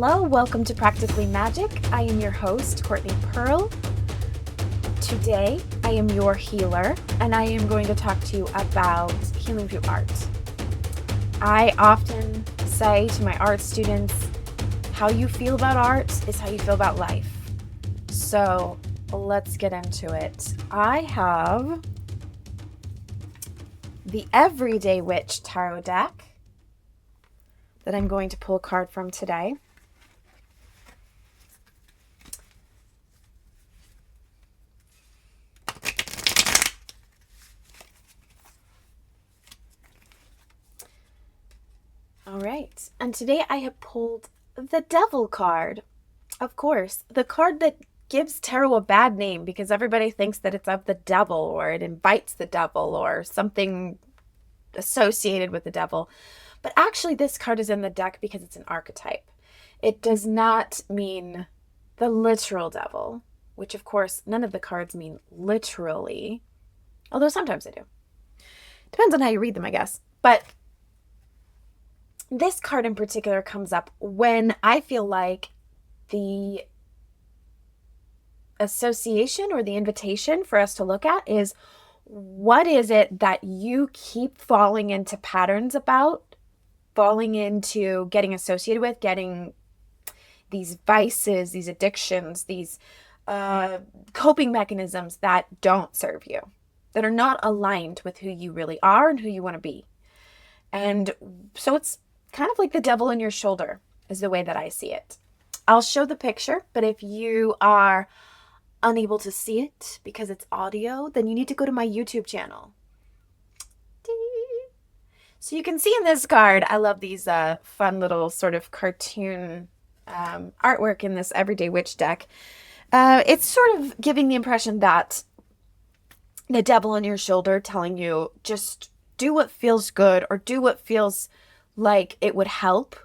Hello, welcome to Practically Magick. I am your host, Courtney Pearl. Today, I am your healer, and I am going to talk to you about healing through art. I often say to my art students, how you feel about art is how you feel about life. So let's get into it. I have the Everyday Witch Tarot deck that I'm going to pull a card from today. All right, and today I have pulled the Devil card. Of course, the card that gives tarot a bad name because everybody thinks that it's of the devil or it invites the devil or something associated with the devil. But actually, this card is in the deck because it's an archetype. It does not mean the literal devil, which of course, none of the cards mean literally, although sometimes they do. Depends on how you read them, I guess. But this card in particular comes up when I feel like the association or the invitation for us to look at is, what is it that you keep falling into patterns about, falling into getting associated with, getting these vices, these addictions, these coping mechanisms that don't serve you, that are not aligned with who you really are and who you want to be. And so it's kind of like the devil in your shoulder is the way that I see it. I'll show the picture, but if you are unable to see it because it's audio, then you need to go to my YouTube channel. So you can see in this card, I love these fun little sort of cartoon artwork in this Everyday Witch deck. It's sort of giving the impression that the devil on your shoulder telling you just do what feels good or do what feels like it would help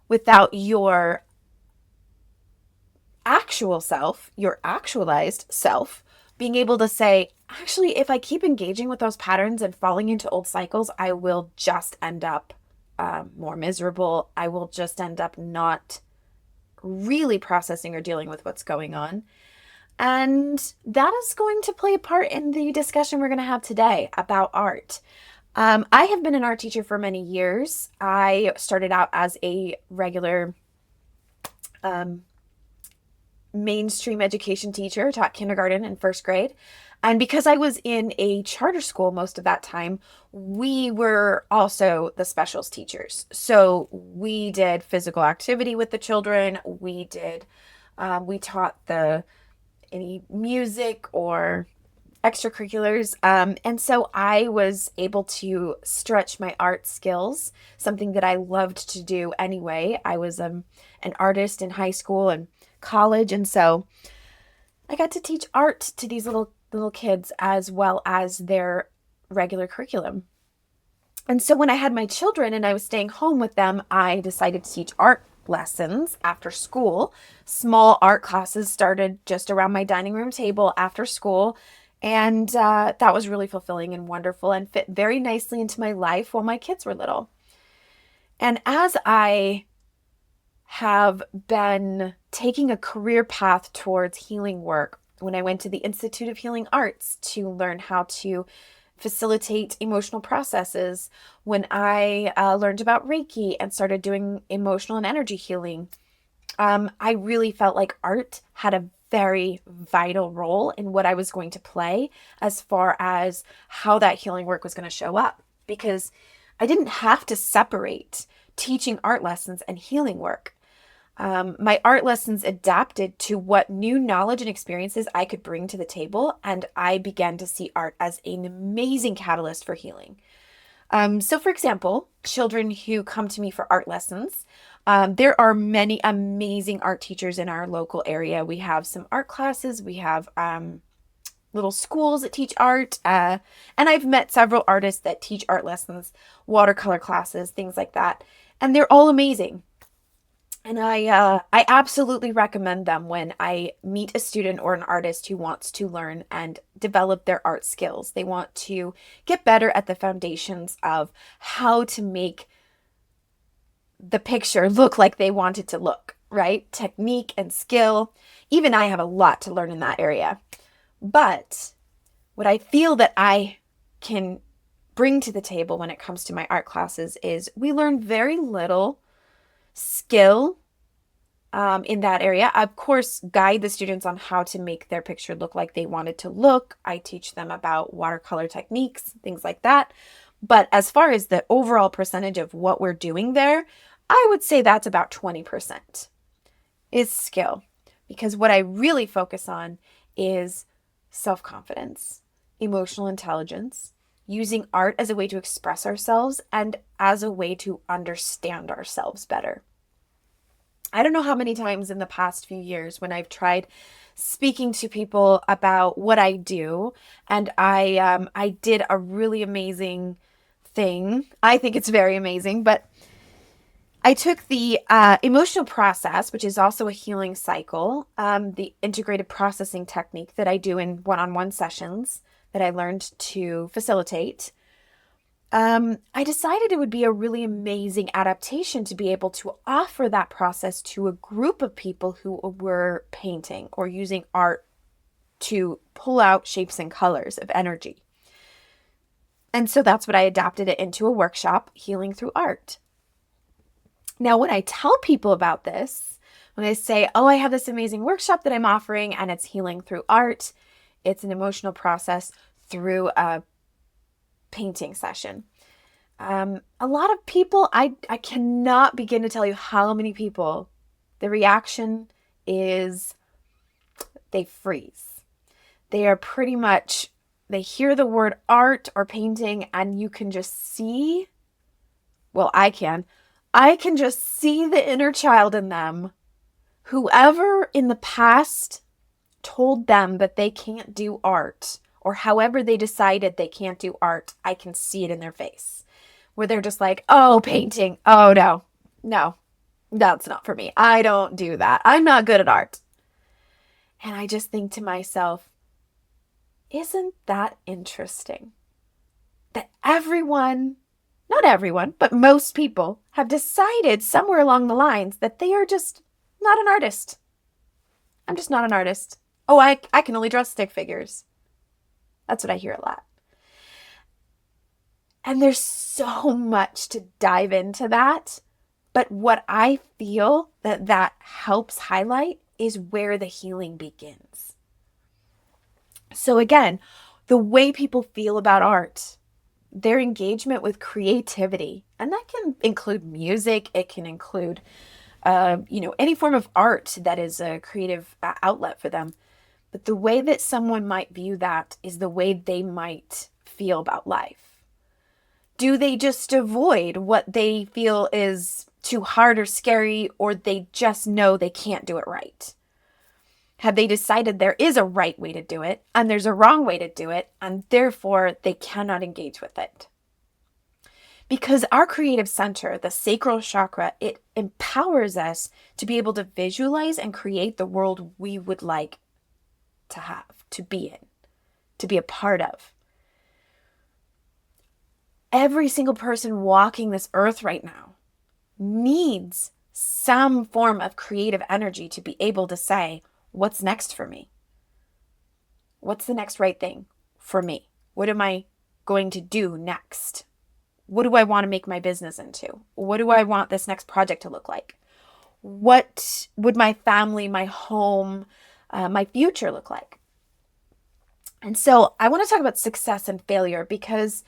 without your actual self, your actualized self, being able to say, actually, if I keep engaging with those patterns and falling into old cycles, I will just end up more miserable. I will just end up not really processing or dealing with what's going on. And that is going to play a part in the discussion we're going to have today about art. I have been an art teacher for many years. I started out as a regular mainstream education teacher, taught kindergarten and first grade. And because I was in a charter school most of that time, we were also the specials teachers. So we did physical activity with the children. We taught any music or extracurriculars. And so I was able to stretch my art skills, something that I loved to do anyway. I was an artist in high school and college. And so I got to teach art to these little kids as well as their regular curriculum. And so when I had my children and I was staying home with them, I decided to teach art lessons after school. Small art classes started just around my dining room table after school. And that was really fulfilling and wonderful and fit very nicely into my life while my kids were little. And as I have been taking a career path towards healing work, when I went to the Institute of Healing Arts to learn how to facilitate emotional processes, when I learned about Reiki and started doing emotional and energy healing, I really felt like art had a very vital role in what I was going to play as far as how that healing work was going to show up, because I didn't have to separate teaching art lessons and healing work. My art lessons adapted to what new knowledge and experiences I could bring to the table, and I began to see art as an amazing catalyst for healing. So for example, children who come to me for art lessons, there are many amazing art teachers in our local area. We have some art classes. We have little schools that teach art. And I've met several artists that teach art lessons, watercolor classes, things like that. And they're all amazing. And I absolutely recommend them when I meet a student or an artist who wants to learn and develop their art skills. They want to get better at the foundations of how to make the picture look like they want it to look. right? Technique and skill. Even I have a lot to learn in that area. But what I feel that I can bring to the table when it comes to my art classes is we learn very little skill in that area. I, of course, guide the students on how to make their picture look like they want it to look. I teach them about watercolor techniques, things like that. But as far as the overall percentage of what we're doing there, I would say that's about 20% is skill. Because what I really focus on is self-confidence, emotional intelligence, using art as a way to express ourselves and as a way to understand ourselves better. I don't know how many times in the past few years when I've tried speaking to people about what I do, and I did a really amazing thing. I think it's very amazing, but I took the emotional process, which is also a healing cycle, the integrated processing technique that I do in one-on-one sessions that I learned to facilitate. I decided it would be a really amazing adaptation to be able to offer that process to a group of people who were painting or using art to pull out shapes and colors of energy. And so that's what I adapted it into a workshop, Healing Through Art. Now, when I tell people about this, when I say, oh, I have this amazing workshop that I'm offering and it's healing through art, it's an emotional process through a painting session. A lot of people, I cannot begin to tell you how many people, the reaction is they freeze. They are pretty much, they hear the word art or painting and you can just see, well, I can just see the inner child in them. Whoever in the past told them that they can't do art, or however they decided they can't do art, I can see it in their face. Where they're just like, oh, painting. Oh, no, that's not for me. I don't do that. I'm not good at art. And I just think to myself, isn't that interesting? That everyone, not everyone, but most people have decided somewhere along the lines that they are just not an artist. I'm just not an artist. Oh, I can only draw stick figures. That's what I hear a lot. And there's so much to dive into that. But what I feel that helps highlight is where the healing begins. So again, the way people feel about art, their engagement with creativity, and that can include music, it can include, any form of art that is a creative outlet for them. But the way that someone might view that is the way they might feel about life. Do they just avoid what they feel is too hard or scary, or they just know they can't do it right? Have they decided there is a right way to do it and there's a wrong way to do it, and therefore they cannot engage with it? Because our creative center, the sacral chakra, it empowers us to be able to visualize and create the world we would like to have, to be in, to be a part of. Every single person walking this earth right now needs some form of creative energy to be able to say, what's next for me? What's the next right thing for me? What am I going to do next? What do I want to make my business into? What do I want this next project to look like? What would my family, my home, my future look like? And so I want to talk about success and failure because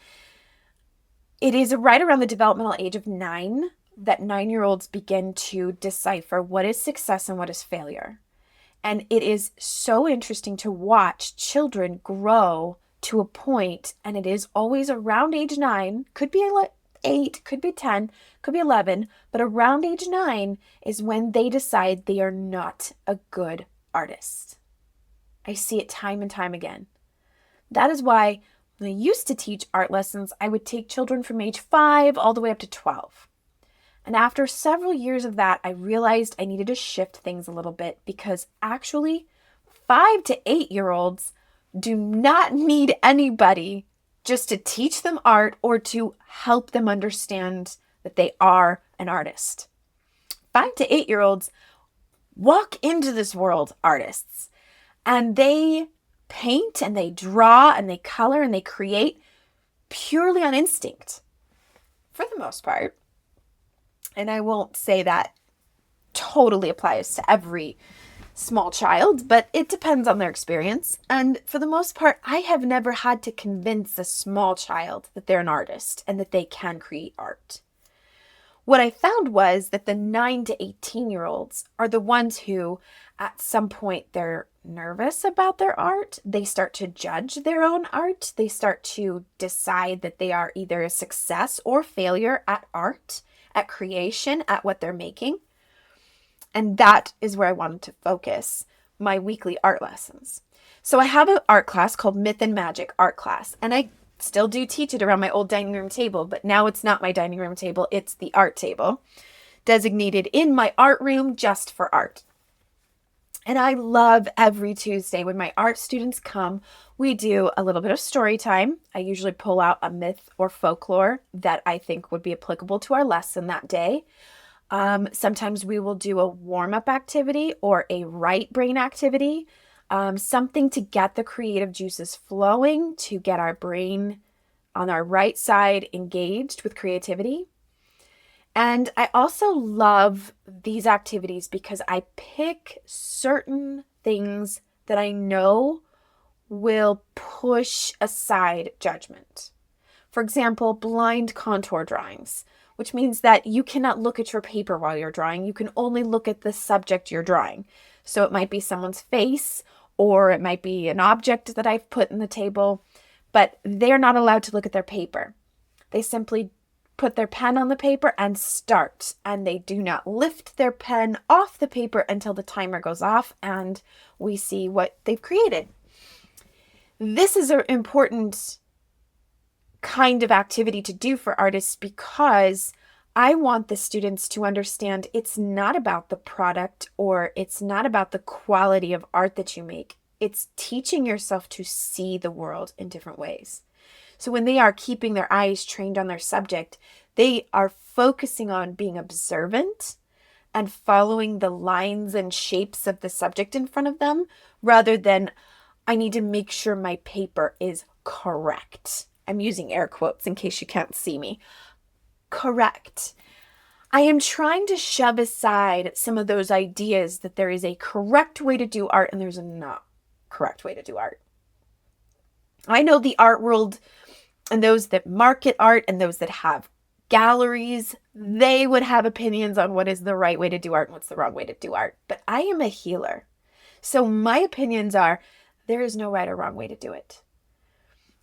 it is right around the developmental age of 9 that 9-year-olds begin to decipher what is success and what is failure. And it is so interesting to watch children grow to a point, and it is always around age 9, could be 8, could be 10, could be 11, but around age 9 is when they decide they are not a good artist. I see it time and time again. That is why when I used to teach art lessons, I would take children from age 5 all the way up to 12. And after several years of that, I realized I needed to shift things a little bit because actually 5 to 8-year-olds do not need anybody just to teach them art or to help them understand that they are an artist. 5 to 8-year-olds walk into this world, artists, and they paint and they draw and they color and they create purely on instinct for the most part. And I won't say that totally applies to every small child, but it depends on their experience. And for the most part, I have never had to convince a small child that they're an artist and that they can create art. What I found was that the 9 to 18-year-olds are the ones who, at some point, they're nervous about their art. They start to judge their own art. They start to decide that they are either a success or failure at art, at creation, at what they're making. And that is where I wanted to focus my weekly art lessons. So I have an art class called Myth and Magic art class, and I still do teach it around my old dining room table, but now it's not my dining room table, it's the art table, designated in my art room just for art. And I love every Tuesday when my art students come, we do a little bit of story time. I usually pull out a myth or folklore that I think would be applicable to our lesson that day. Sometimes we will do a warm-up activity or a right brain activity, something to get the creative juices flowing, to get our brain on our right side engaged with creativity. And I also love these activities because I pick certain things that I know will push aside judgment. For example, blind contour drawings, which means that you cannot look at your paper while you're drawing. You can only look at the subject you're drawing. So it might be someone's face, or it might be an object that I've put in the table, but they're not allowed to look at their paper. They simply put their pen on the paper and start, and they do not lift their pen off the paper until the timer goes off and we see what they've created. This is an important kind of activity to do for artists because I want the students to understand it's not about the product or it's not about the quality of art that you make. It's teaching yourself to see the world in different ways. So when they are keeping their eyes trained on their subject, they are focusing on being observant and following the lines and shapes of the subject in front of them, rather than, I need to make sure my paper is correct. I'm using air quotes in case you can't see me. Correct. I am trying to shove aside some of those ideas that there is a correct way to do art and there's a not correct way to do art. I know the art world and those that market art and those that have galleries, they would have opinions on what is the right way to do art and what's the wrong way to do art. But I am a healer. So my opinions are there is no right or wrong way to do it.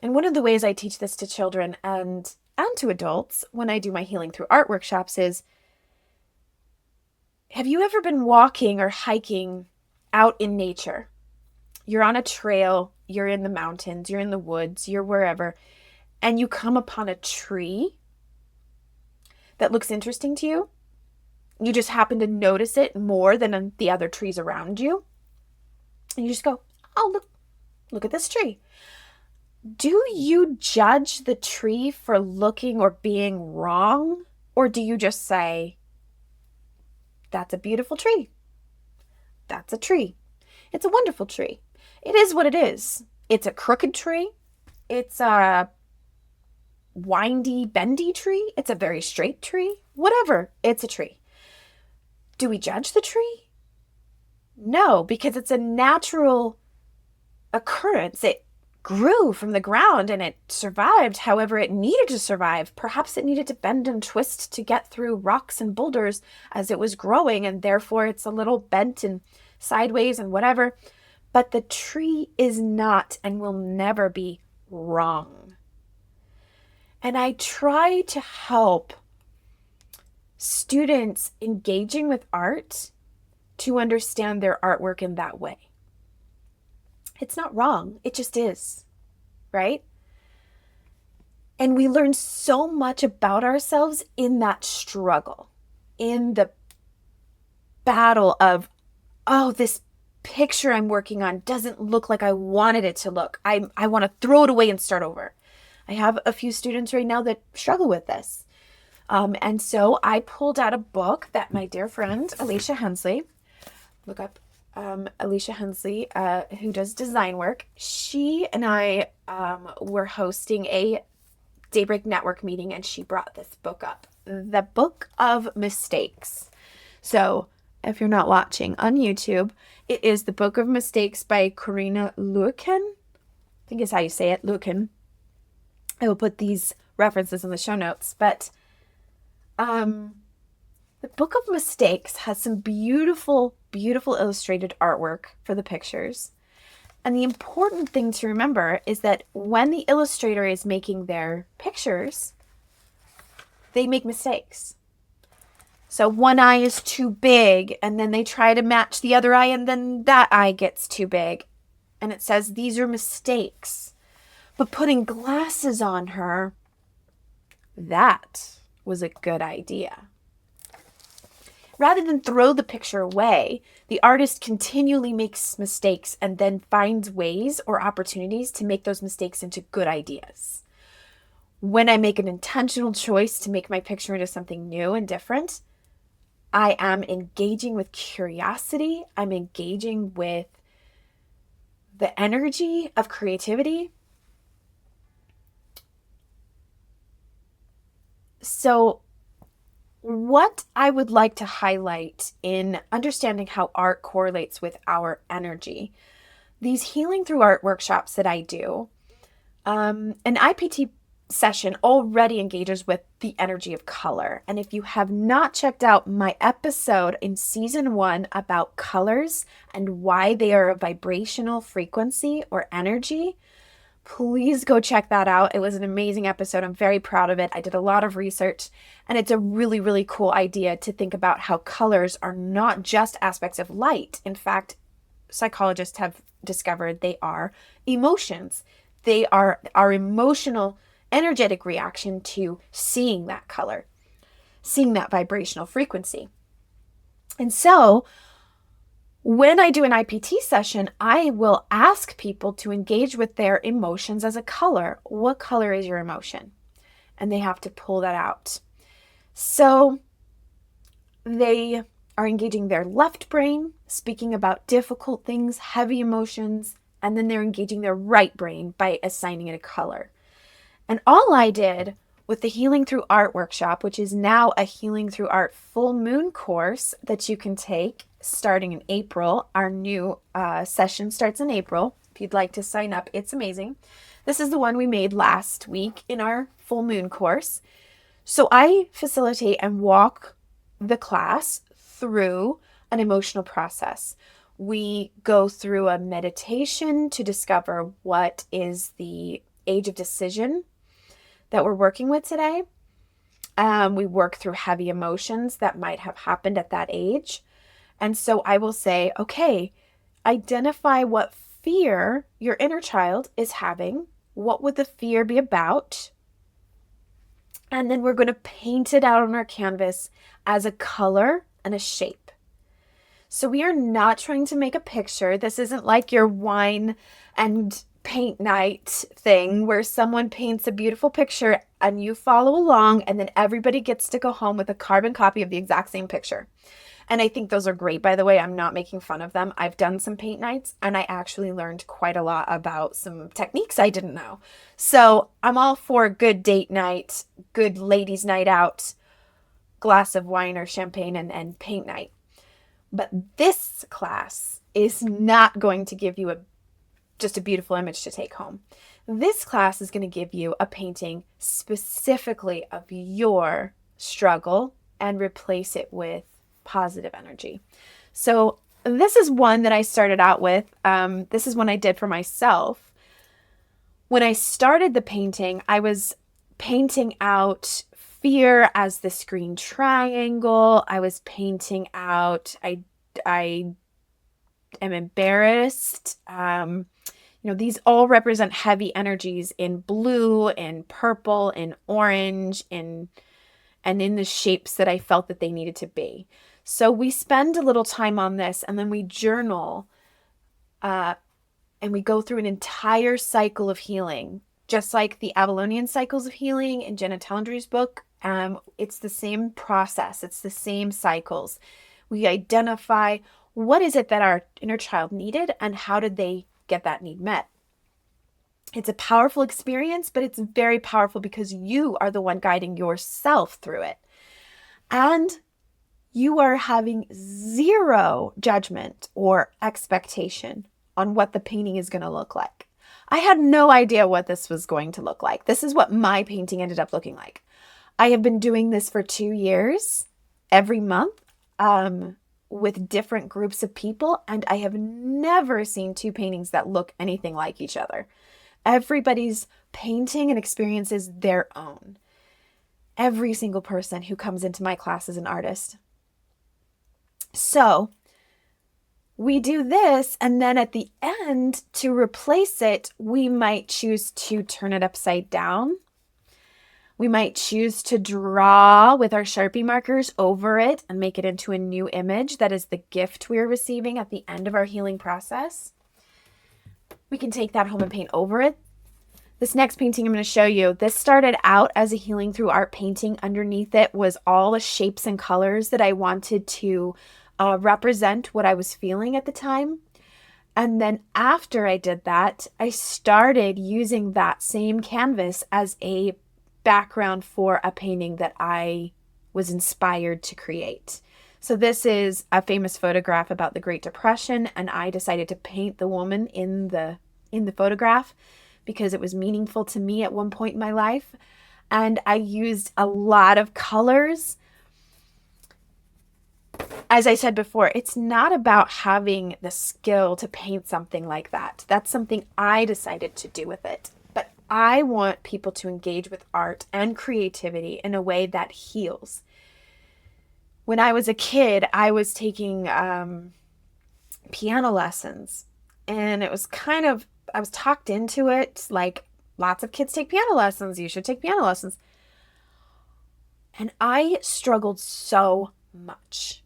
And one of the ways I teach this to children and to adults when I do my healing through art workshops is, have you ever been walking or hiking out in nature? You're on a trail, you're in the mountains, you're in the woods, you're wherever, and you come upon a tree that looks interesting to you. You just happen to notice it more than the other trees around you. And you just go, oh, look at this tree. Do you judge the tree for looking or being wrong? Or do you just say, that's a beautiful tree. That's a tree. It's a wonderful tree. It is what it is. It's a crooked tree. It's a windy, bendy tree. It's a very straight tree. Whatever. It's a tree. Do we judge the tree? No, because it's a natural occurrence. It grew from the ground and it survived however it needed to survive. Perhaps it needed to bend and twist to get through rocks and boulders as it was growing, and therefore it's a little bent and sideways and whatever. But the tree is not and will never be wrong. And I try to help students engaging with art to understand their artwork in that way. It's not wrong. It just is, right? And we learn so much about ourselves in that struggle, in the battle of, oh, this picture I'm working on doesn't look like I wanted it to look. I want to throw it away and start over. I have a few students right now that struggle with this. And so I pulled out a book that my dear friend, Alicia Hensley, look up Alicia Hensley, who does design work. She and I were hosting a Daybreak Network meeting, and she brought this book up, The Book of Mistakes. So if you're not watching on YouTube, it is The Book of Mistakes by Corinna Luyken. I think is how you say it, Luyken. I will put these references in the show notes, but the Book of Mistakes has some beautiful, beautiful illustrated artwork for the pictures. And the important thing to remember is that when the illustrator is making their pictures, they make mistakes. So one eye is too big, and then they try to match the other eye, and then that eye gets too big. And it says these are mistakes. But putting glasses on her, that was a good idea. Rather than throw the picture away, the artist continually makes mistakes and then finds ways or opportunities to make those mistakes into good ideas. When I make an intentional choice to make my picture into something new and different, I am engaging with curiosity. I'm engaging with the energy of creativity. So what I would like to highlight in understanding how art correlates with our energy, these healing through art workshops that I do, an IPT session already engages with the energy of color. And if you have not checked out my episode in season 1 about colors and why they are a vibrational frequency or energy, please go check that out. It was an amazing episode. I'm very proud of it. I did a lot of research, and it's a really, really cool idea to think about how colors are not just aspects of light. In fact, psychologists have discovered they are emotions. They are our emotional, energetic reaction to seeing that color, seeing that vibrational frequency. And so when I do an IPT session, I will ask people to engage with their emotions as a color. What color is your emotion? And they have to pull that out. So they are engaging their left brain, speaking about difficult things, heavy emotions, and then they're engaging their right brain by assigning it a color. And all I did with the Healing Through Art workshop, which is now a Healing Through Art full moon course that you can take starting in April. Our new session starts in April. If you'd like to sign up, it's amazing. This is the one we made last week in our full moon course. So I facilitate and walk the class through an emotional process. We go through a meditation to discover what is the age of decision that we're working with today. We work through heavy emotions that might have happened at that age. And so I will say, okay, identify what fear your inner child is having. What would the fear be about? And then we're going to paint it out on our canvas as a color and a shape. So we are not trying to make a picture. This isn't like your wine and paint night thing where someone paints a beautiful picture and you follow along and then everybody gets to go home with a carbon copy of the exact same picture. And I think those are great, by the way. I'm not making fun of them. I've done some paint nights and I actually learned quite a lot about some techniques I didn't know. So I'm all for a good date night, good ladies' night out, glass of wine or champagne and paint night. But this class is not going to give you just a beautiful image to take home. This class is going to give you a painting specifically of your struggle and replace it with positive energy. So this is one that I started out with. This is one I did for myself. When I started the painting, I was painting out fear as this green triangle. I was painting out, I am embarrassed. These all represent heavy energies in blue, in purple, in orange, and in the shapes that I felt that they needed to be. So we spend a little time on this and then we journal and we go through an entire cycle of healing, just like the Avalonian cycles of healing in Jenna Talendry's book. It's the same process. It's the same cycles. We identify what is it that our inner child needed and how did they get that need met? It's a powerful experience, but it's very powerful because you are the one guiding yourself through it. And you are having zero judgment or expectation on what the painting is going to look like. I had no idea what this was going to look like. This is what my painting ended up looking like. I have been doing this for 2 years, every month, with different groups of people, and I have never seen 2 paintings that look anything like each other. Everybody's painting and experience is their own. Every single person who comes into my class is an artist. So we do this, and then at the end, to replace it, we might choose to turn it upside down. We might choose to draw with our Sharpie markers over it and make it into a new image that is the gift we're receiving at the end of our healing process. We can take that home and paint over it. This next painting I'm going to show you, this started out as a healing through art painting. Underneath it was all the shapes and colors that I wanted to represent what I was feeling at the time. And then after I did that, I started using that same canvas as a background for a painting that I was inspired to create. So this is a famous photograph about the Great Depression, and I decided to paint the woman in the photograph because it was meaningful to me at one point in my life. And I used a lot of colors. As I said before, it's not about having the skill to paint something like that. That's something I decided to do with it. But I want people to engage with art and creativity in a way that heals. When I was a kid, I was taking piano lessons, and it was I was talked into it, like lots of kids take piano lessons. You should take piano lessons. And I struggled so much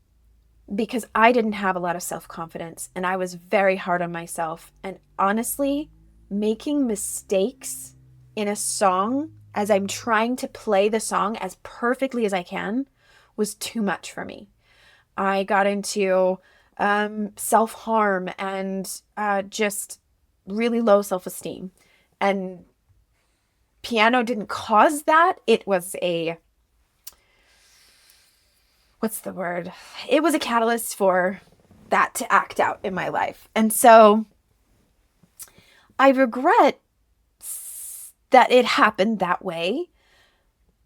because I didn't have a lot of self-confidence, and I was very hard on myself. And honestly, making mistakes in a song as I'm trying to play the song as perfectly as I can was too much for me. I got into self-harm and just really low self-esteem. And piano didn't cause that. It was what's the word? It was a catalyst for that to act out in my life. And so I regret that it happened that way.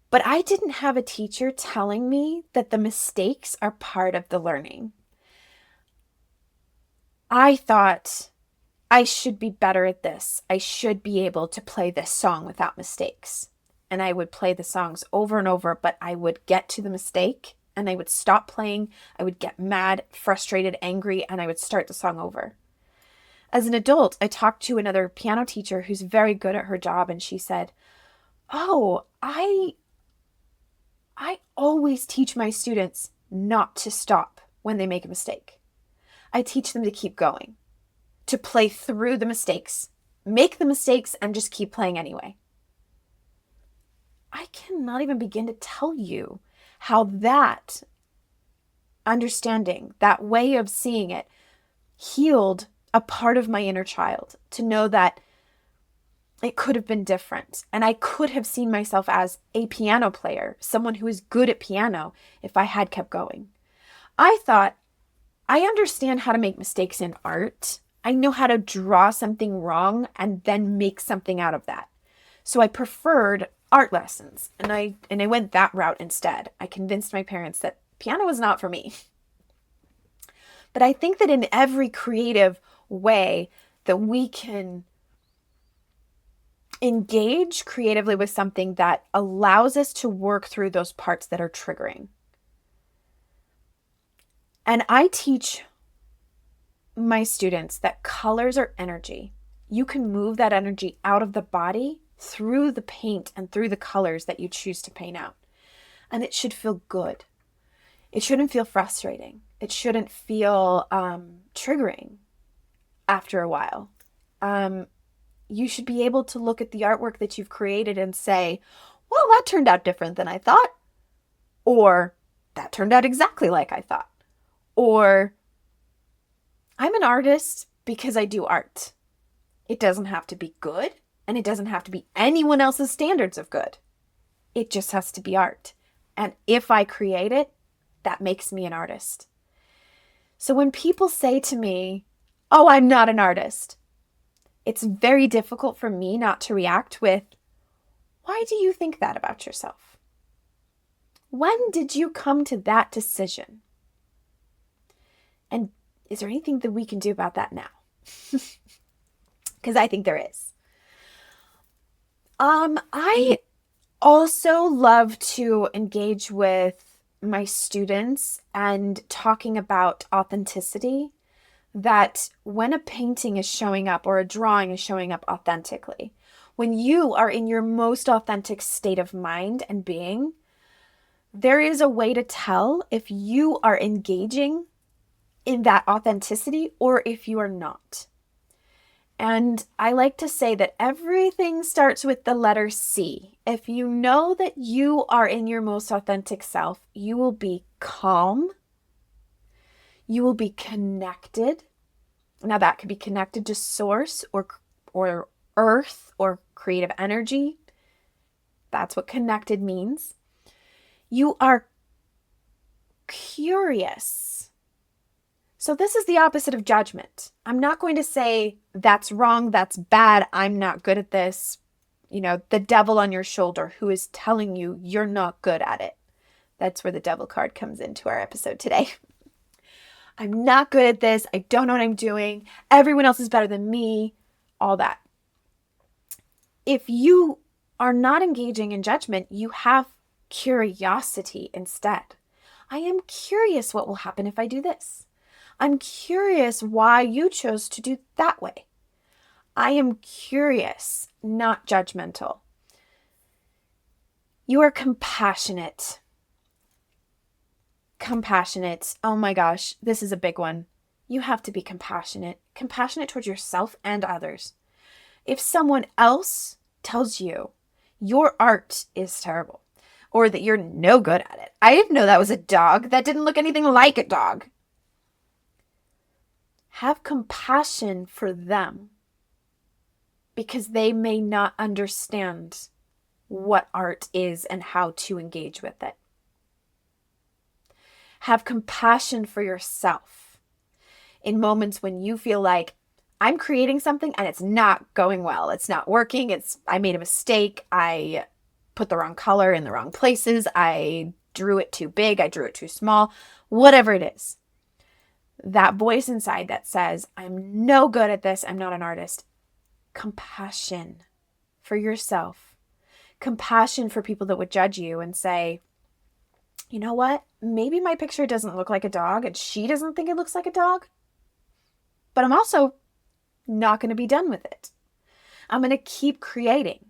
But I didn't have a teacher telling me that the mistakes are part of the learning. I thought I should be better at this. I should be able to play this song without mistakes. And I would play the songs over and over, but I would get to the mistake and I would stop playing. I would get mad, frustrated, angry, and I would start the song over. As an adult, I talked to another piano teacher who's very good at her job, and she said, "Oh, I always teach my students not to stop when they make a mistake. I teach them to keep going, to play through the mistakes, make the mistakes, and just keep playing anyway." I cannot even begin to tell you how that understanding, that way of seeing it, healed a part of my inner child, to know that it could have been different. And I could have seen myself as a piano player, someone who is good at piano, if I had kept going. I thought, I understand how to make mistakes in art. I know how to draw something wrong and then make something out of that. So I preferred art lessons, and I went that route instead. I convinced my parents that piano was not for me. But I think that in every creative way that we can engage creatively with something that allows us to work through those parts that are triggering. And I teach my students that colors are energy. You can move that energy out of the body through the paint and through the colors that you choose to paint out. And it should feel good. It shouldn't feel frustrating. It shouldn't feel triggering after a while. You should be able to look at the artwork that you've created and say, well, that turned out different than I thought. Or that turned out exactly like I thought. Or I'm an artist because I do art. It doesn't have to be good, and it doesn't have to be anyone else's standards of good. It just has to be art. And if I create it, that makes me an artist. So when people say to me, "Oh, I'm not an artist," it's very difficult for me not to react with, "Why do you think that about yourself? When did you come to that decision? And is there anything that we can do about that now?" Because I think there is. I also love to engage with my students and talking about authenticity, that when a painting is showing up or a drawing is showing up authentically, when you are in your most authentic state of mind and being, there is a way to tell if you are engaging in that authenticity or if you are not. And I like to say that everything starts with the letter C. If you know that you are in your most authentic self, you will be calm. You will be connected. Now that could be connected to source or earth or creative energy. That's what connected means. You are curious. So this is the opposite of judgment. I'm not going to say that's wrong, that's bad, I'm not good at this. The devil on your shoulder who is telling you you're not good at it. That's where the devil card comes into our episode today. I'm not good at this. I don't know what I'm doing. Everyone else is better than me. All that. If you are not engaging in judgment, you have curiosity instead. I am curious what will happen if I do this. I'm curious why you chose to do that way. I am curious, not judgmental. You are compassionate. Compassionate. Oh my gosh, this is a big one. You have to be compassionate. Compassionate towards yourself and others. If someone else tells you your art is terrible or that you're no good at it, I didn't know that was a dog. That didn't look anything like a dog. Have compassion for them because they may not understand what art is and how to engage with it. Have compassion for yourself in moments when you feel like I'm creating something and it's not going well. It's not working. I made a mistake. I put the wrong color in the wrong places. I drew it too big. I drew it too small. Whatever it is. That voice inside that says, I'm no good at this. I'm not an artist. Compassion for yourself. Compassion for people that would judge you and say, you know what? Maybe my picture doesn't look like a dog and she doesn't think it looks like a dog. But I'm also not going to be done with it. I'm going to keep creating.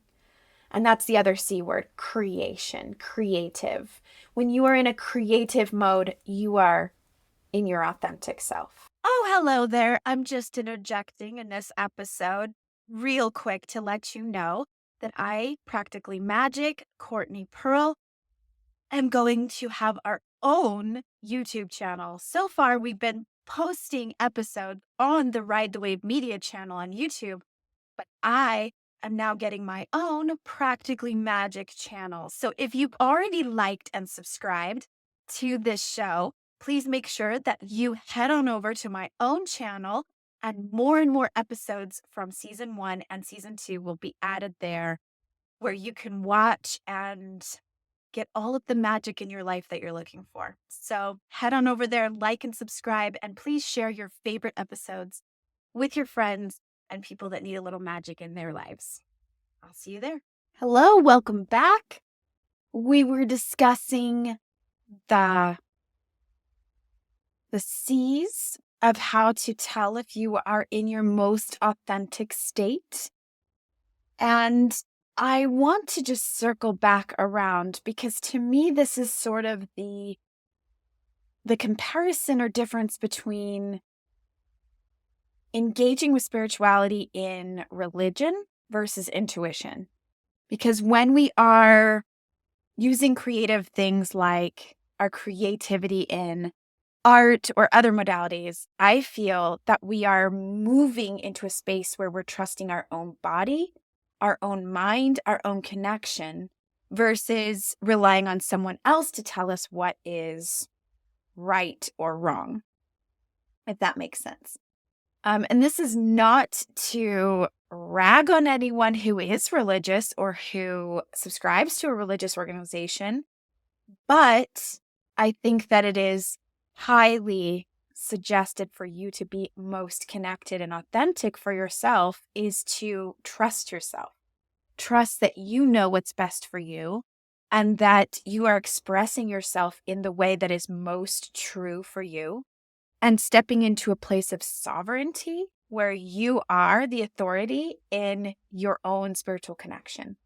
And that's the other C word, creation, creative. When you are in a creative mode, you are in your authentic self. Oh, hello there. I'm just interjecting in this episode real quick to let you know that I, Practically Magick, Courtney Pearl, am going to have our own YouTube channel. So far, we've been posting episodes on the Ride the Wave Media channel on YouTube, but I am now getting my own Practically Magick channel. So if you've already liked and subscribed to this show, please make sure that you head on over to my own channel, and more episodes from season 1 and season 2 will be added there, where you can watch and get all of the magic in your life that you're looking for. So head on over there, like and subscribe, and please share your favorite episodes with your friends and people that need a little magic in their lives. I'll see you there. Hello, welcome back. We were discussing the C's of how to tell if you are in your most authentic state. And I want to just circle back around because to me, this is sort of the comparison or difference between engaging with spirituality in religion versus intuition. Because when we are using creative things like our creativity in art or other modalities, I feel that we are moving into a space where we're trusting our own body, our own mind, our own connection, versus relying on someone else to tell us what is right or wrong, if that makes sense. And this is not to rag on anyone who is religious or who subscribes to a religious organization, but I think that it is highly suggested for you to be most connected and authentic for yourself is to trust yourself. Trust that you know what's best for you and that you are expressing yourself in the way that is most true for you, and stepping into a place of sovereignty where you are the authority in your own spiritual connection.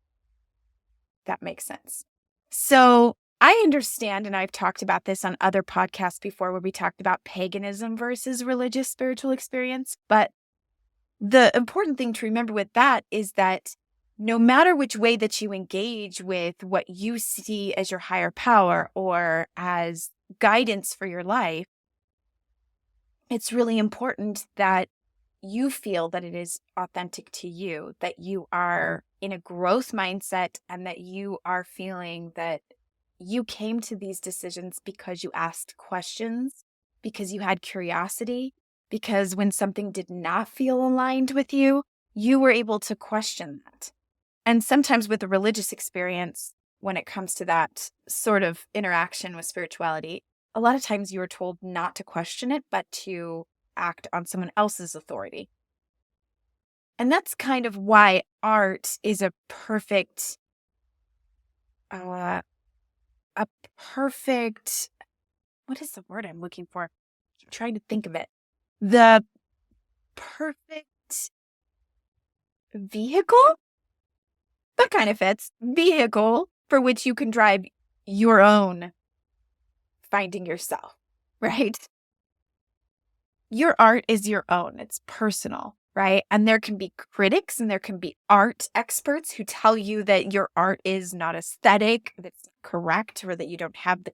That makes sense. So I understand, and I've talked about this on other podcasts before where we talked about paganism versus religious spiritual experience. But the important thing to remember with that is that no matter which way that you engage with what you see as your higher power or as guidance for your life, it's really important that you feel that it is authentic to you, that you are in a growth mindset, and that you are feeling that you came to these decisions because you asked questions, because you had curiosity, because when something did not feel aligned with you, you were able to question that. And sometimes with a religious experience, when it comes to that sort of interaction with spirituality, a lot of times you are told not to question it, but to act on someone else's authority. And that's kind of why art is a perfect, what is the word I'm looking for? I'm trying to think of it. The perfect vehicle? That kind of fits. Vehicle for which you can drive your own finding yourself, right? Your art is your own. It's personal, right? And there can be critics and there can be art experts who tell you that your art is not aesthetic, that's correct, or that you don't have the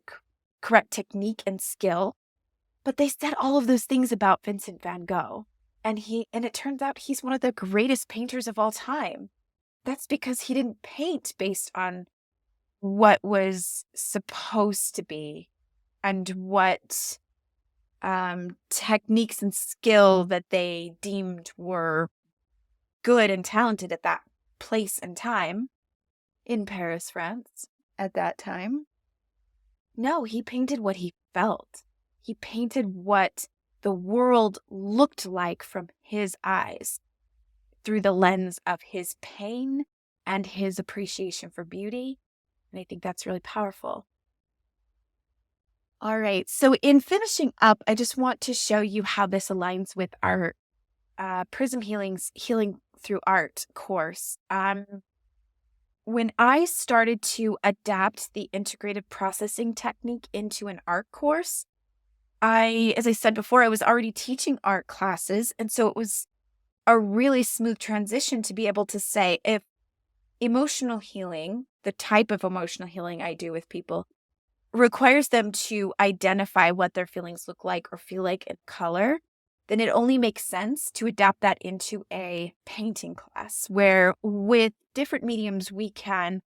correct technique and skill. But they said all of those things about Vincent van Gogh. And it turns out he's one of the greatest painters of all time. That's because he didn't paint based on what was supposed to be and what techniques and skill that they deemed were good and talented at that place and time in Paris, France at that time. No, he painted what he felt. He painted what the world looked like from his eyes through the lens of his pain and his appreciation for beauty. And I think that's really powerful. All right. So in finishing up, I just want to show you how this aligns with our Prism Healing's Healing Through Art course. When I started to adapt the integrated processing technique into an art course, as I said before, I was already teaching art classes. And so it was a really smooth transition to be able to say, if emotional healing, the type of emotional healing I do with people, requires them to identify what their feelings look like or feel like in color, then it only makes sense to adapt that into a painting class where with different mediums we can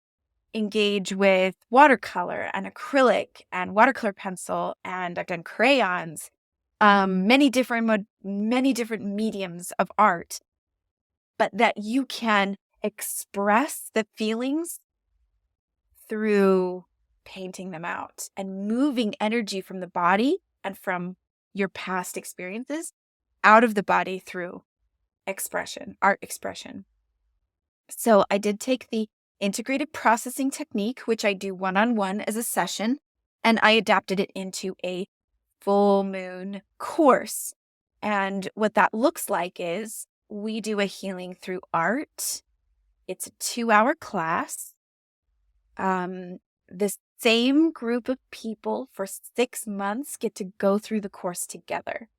engage with watercolor and acrylic and watercolor pencil, and I've done crayons, many different mediums of art, but that you can express the feelings through painting them out and moving energy from the body and from your past experiences out of the body through expression, art expression. So I did take the integrated processing technique, which I do one-on-one as a session, and I adapted it into a full moon course. And what that looks like is we do a healing through art. It's a 2-hour class. The same group of people for 6 months get to go through the course together.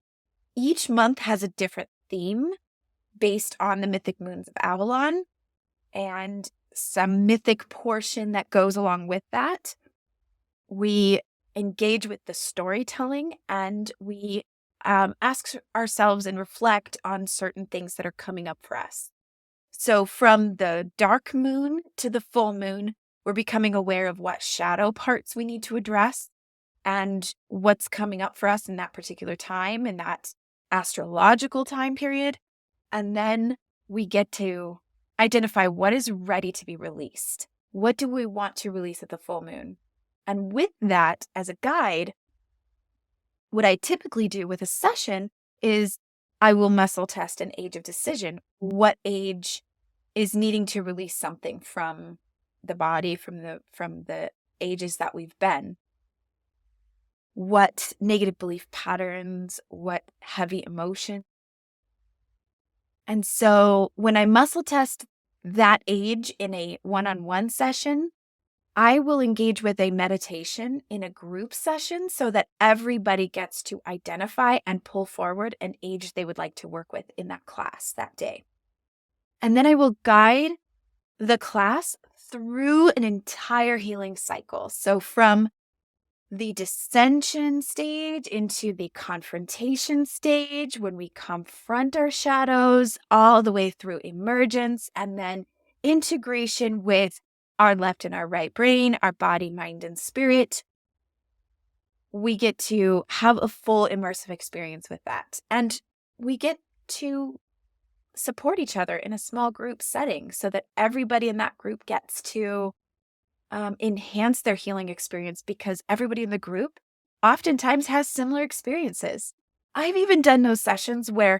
Each month has a different theme based on the mythic moons of Avalon and some mythic portion that goes along with that. We engage with the storytelling, and we ask ourselves and reflect on certain things that are coming up for us. So from the dark moon to the full moon, we're becoming aware of what shadow parts we need to address and what's coming up for us in that particular time, in that astrological time period. And then we get to identify what is ready to be released. What do we want to release at the full moon? And with that as a guide, what I typically do with a session is I will muscle test an age of decision. What age is needing to release something from the body, from the ages that we've been? What negative belief patterns, what heavy emotion. And so when I muscle test that age in a one-on-one session, I will engage with a meditation in a group session so that everybody gets to identify and pull forward an age they would like to work with in that class that day. And then I will guide the class through an entire healing cycle. So from the dissension stage into the confrontation stage, when we confront our shadows, all the way through emergence, and then integration with our left and our right brain, our body, mind, and spirit. We get to have a full immersive experience with that. And we get to support each other in a small group setting so that everybody in that group gets to enhance their healing experience, because everybody in the group oftentimes has similar experiences. I've even done those sessions where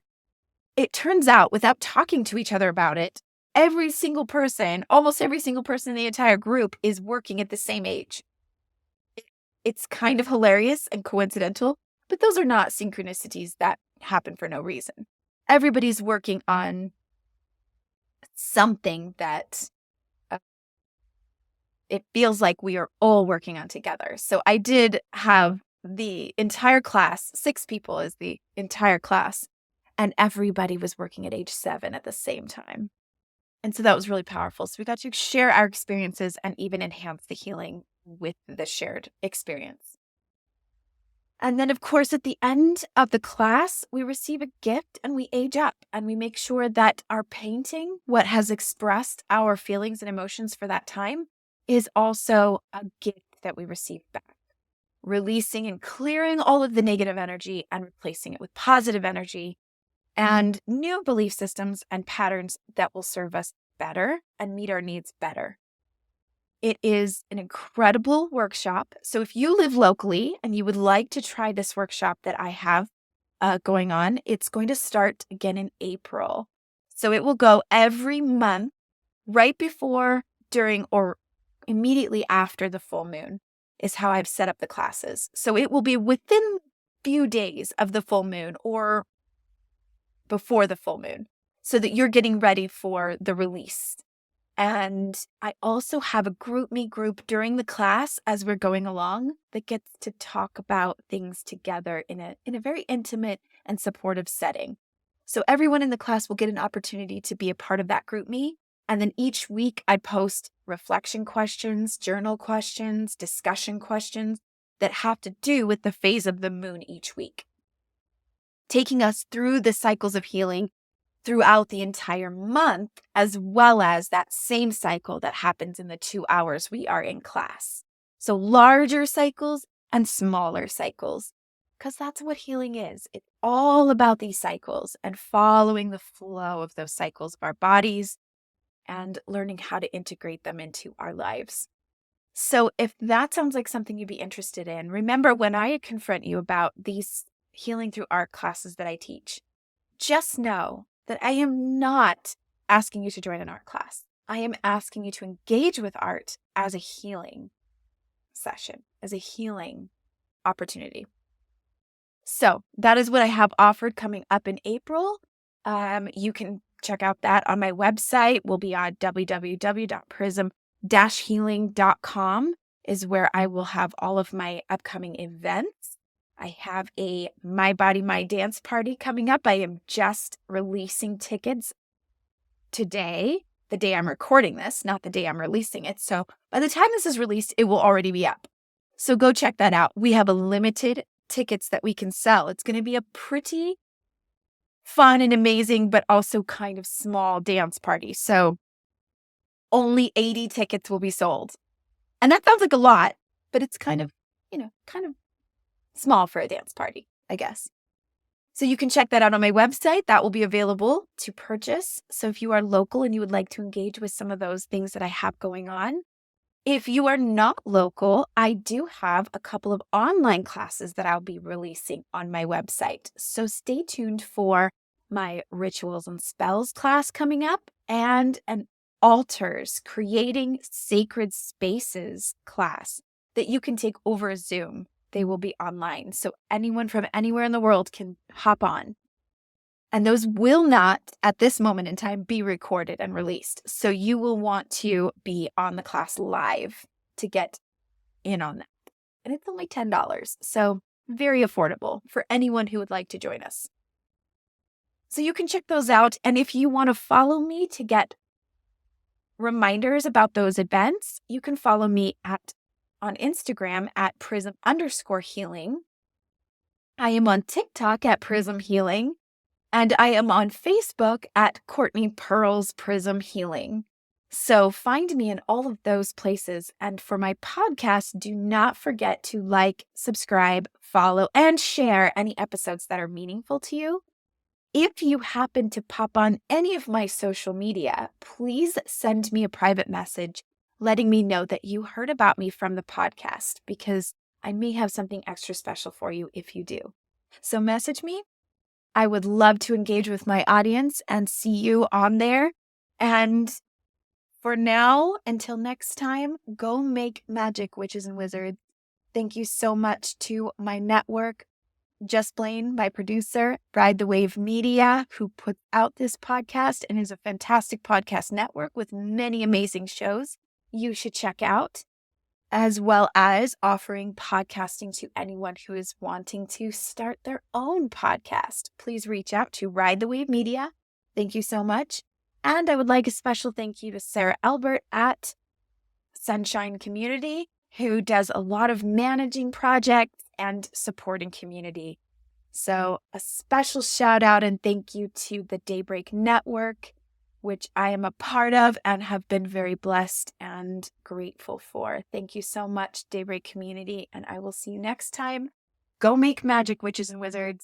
it turns out, without talking to each other about it, almost every single person in the entire group is working at the same age. It's kind of hilarious and coincidental, but those are not synchronicities that happen for no reason. Everybody's working on something that it feels like we are all working on together. So I did have the entire class, 6 people is the entire class, and everybody was working at age 7 at the same time. And so that was really powerful. So we got to share our experiences and even enhance the healing with the shared experience. And then, of course, at the end of the class, we receive a gift and we age up, and we make sure that our painting, what has expressed our feelings and emotions for that time, is also a gift that we receive back. Releasing and clearing all of the negative energy and replacing it with positive energy and new belief systems and patterns that will serve us better and meet our needs better. It is an incredible workshop. So if you live locally and you would like to try this workshop that I have going on, it's going to start again in April. So it will go every month, right before, during, or immediately after the full moon is how I've set up the classes. So it will be within a few days of the full moon or before the full moon, so that you're getting ready for the release. And I also have a group during the class as we're going along that gets to talk about things together in a very intimate and supportive setting. So everyone in the class will get an opportunity to be a part of that GroupMe. And then each week I post reflection questions, journal questions, discussion questions that have to do with the phase of the moon each week, taking us through the cycles of healing throughout the entire month, as well as that same cycle that happens in the 2 hours we are in class. So larger cycles and smaller cycles, because that's what healing is. It's all about these cycles and following the flow of those cycles of our bodies and learning how to integrate them into our lives. So if that sounds like something you'd be interested in, remember when I confront you about these healing through art classes that I teach, just know that I am not asking you to join an art class. I am asking you to engage with art as a healing session, as a healing opportunity. So that is what I have offered coming up in April. You can check out that on my website. We'll be on www.prism-healing.com is where I will have all of my upcoming events. I have a My Body, My Dance party coming up. I am just releasing tickets today, the day I'm recording this, not the day I'm releasing it. So by the time this is released, it will already be up. So go check that out. We have a limited tickets that we can sell. It's going to be a pretty fun and amazing, but also kind of small dance party. So only 80 tickets will be sold. And that sounds like a lot, but it's kind of small for a dance party, I guess. So you can check that out on my website. That will be available to purchase. So if you are local and you would like to engage with some of those things that I have going on. If you are not local, I do have a couple of online classes that I'll be releasing on my website. So stay tuned for my rituals and spells class coming up and an altars, creating sacred spaces class that you can take over Zoom. They will be online. So anyone from anywhere in the world can hop on. And those will not, at this moment in time, be recorded and released. So you will want to be on the class live to get in on that. And it's only $10. So very affordable for anyone who would like to join us. So you can check those out. And if you want to follow me to get reminders about those events, you can follow me on Instagram at Prism_Healing. I am on TikTok at Prism Healing. And I am on Facebook at Courtney Pearl's Prism Healing. So find me in all of those places. And for my podcast, do not forget to like, subscribe, follow, and share any episodes that are meaningful to you. If you happen to pop on any of my social media, please send me a private message letting me know that you heard about me from the podcast, because I may have something extra special for you if you do. So message me. I would love to engage with my audience and see you on there. And for now, until next time, go make magic, witches and wizards. Thank you so much to my network, Just Blaine, my producer, Ride the Wave Media, who put out this podcast and is a fantastic podcast network with many amazing shows you should check out, as well as offering podcasting to anyone who is wanting to start their own podcast. Please reach out to Ride the Wave Media. Thank you so much. And I would like a special thank you to Sarah Albert at Sunshine Community, who does a lot of managing projects and supporting community. So a special shout out and thank you to the Daybreak Network, which I am a part of and have been very blessed and grateful for. Thank you so much, Daybreak community, and I will see you next time. Go make magic, witches and wizards.